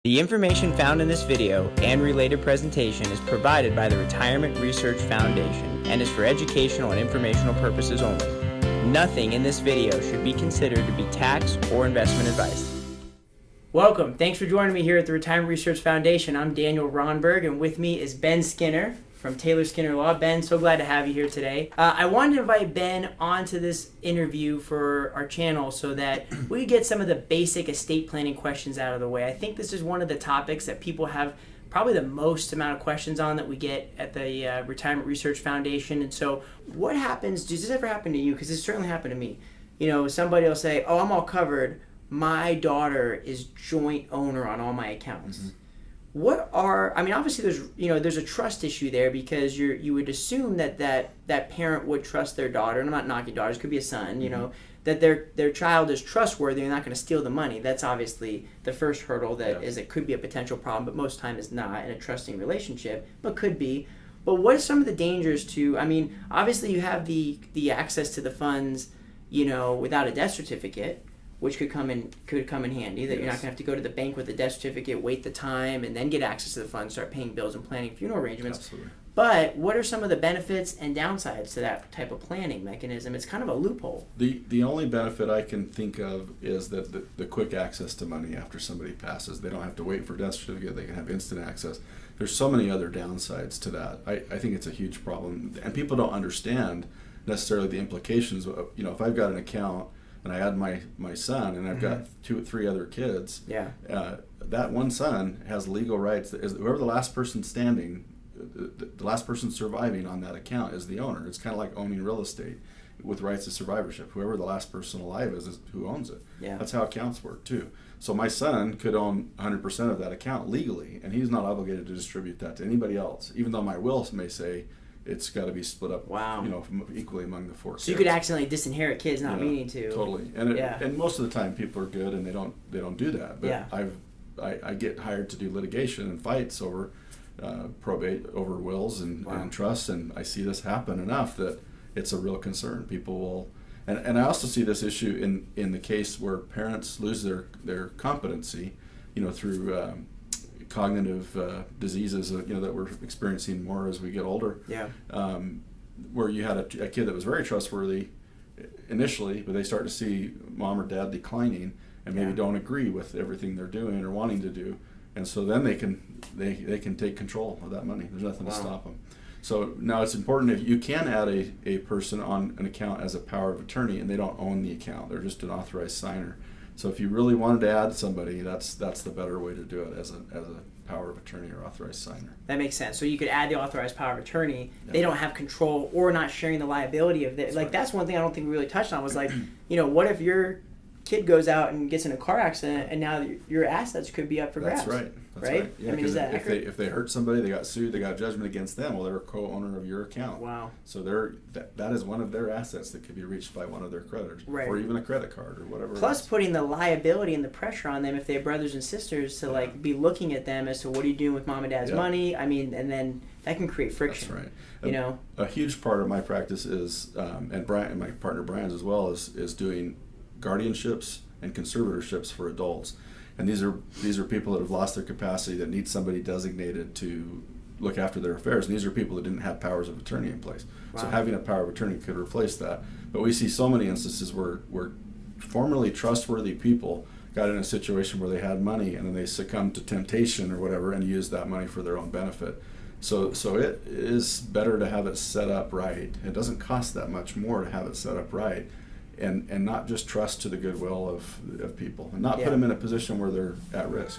The information found in this video and related presentation is provided by the Retirement Research Foundation and is for educational and informational purposes only. Nothing in this video should be considered to be tax or investment advice. Welcome. Thanks for joining me here at the Retirement Research Foundation. I'm Daniel Rondberg, and with me is Ben Skinner from Taylor Skinner Law. Ben, so glad to have you here today. I wanted to invite Ben onto this interview for our channel so that we could get some of the basic estate planning questions out of the way. I think this is one of the topics that people have probably the most amount of questions on that we get at the Retirement Research Foundation. And so what happens, does this ever happen to you? Because this certainly happened to me. You know, somebody will say, oh, I'm all covered. My daughter is joint owner on all my accounts. Mm-hmm. Obviously there's a trust issue there because you would assume that parent would trust their daughter, and I'm not knocking daughters, it could be a son, that their child is trustworthy and not going to steal the money. That's obviously the first hurdle it could be a potential problem, but most time is not in a trusting relationship, but could be. But what are some of the dangers obviously you have the access to the funds, without a death certificate, which could come in handy, that You're not going to have to go to the bank with a death certificate, wait the time, and then get access to the funds, start paying bills and planning funeral arrangements. Absolutely. But what are some of the benefits and downsides to that type of planning mechanism? It's kind of a loophole. The only benefit I can think of is that the quick access to money after somebody passes. They don't have to wait for a death certificate. They can have instant access. There's so many other downsides to that. I think it's a huge problem. And people don't understand necessarily the implications. If I've got an account and I add my son, and I've got 2 or 3 other kids, that one son has legal rights. Whoever the last person standing, the last person surviving on that account is the owner. It's kind of like owning real estate with rights to survivorship. Whoever the last person alive is who owns it. Yeah. That's how accounts work too. So my son could own 100% of that account legally, and he's not obligated to distribute that to anybody else, even though my will may say it's got to be split up, equally among the 4 kids. So you could accidentally disinherit kids not meaning to. Totally, and most of the time people are good and they don't do that. But I get hired to do litigation and fights over probate, over wills and trusts, and I see this happen enough that it's a real concern. People will, and I also see this issue in the case where parents lose their competency, through cognitive diseases that we're experiencing more as we get older. Where you had a kid that was very trustworthy initially, but they start to see mom or dad declining and maybe don't agree with everything they're doing or wanting to do, and so then they can take control of that money. There's nothing to stop them. So now it's important, if you can add a person on an account as a power of attorney and they don't own the account, they're just an authorized signer. So if you really wanted to add somebody, that's the better way to do it, as a power of attorney or authorized signer. That makes sense. So you could add the authorized power of attorney. Yeah. They don't have control or not sharing the liability of it. That's one thing I don't think we really touched on was what if your kid goes out and gets in a car accident and now your assets could be up for grabs? That's right. Right? Yeah, is that if they hurt somebody, they got sued, they got judgment against them, well, they're a co-owner of your account. Wow. So that is one of their assets that could be reached by one of their creditors, or even a credit card or whatever. Plus putting the liability and the pressure on them if they have brothers and sisters to be looking at them as to what are you doing with mom and dad's money. And then that can create friction. That's right. A huge part of my practice is, and Brian and my partner Brian's as well, is doing guardianships and conservatorships for adults. And these are people that have lost their capacity, that need somebody designated to look after their affairs. And these are people that didn't have powers of attorney in place. Wow. So having a power of attorney could replace that. But we see so many instances where formerly trustworthy people got in a situation where they had money and then they succumbed to temptation or whatever and used that money for their own benefit. So it is better to have it set up right. It doesn't cost that much more to have it set up right. And not just trust to the goodwill of people, and not put them in a position where they're at risk.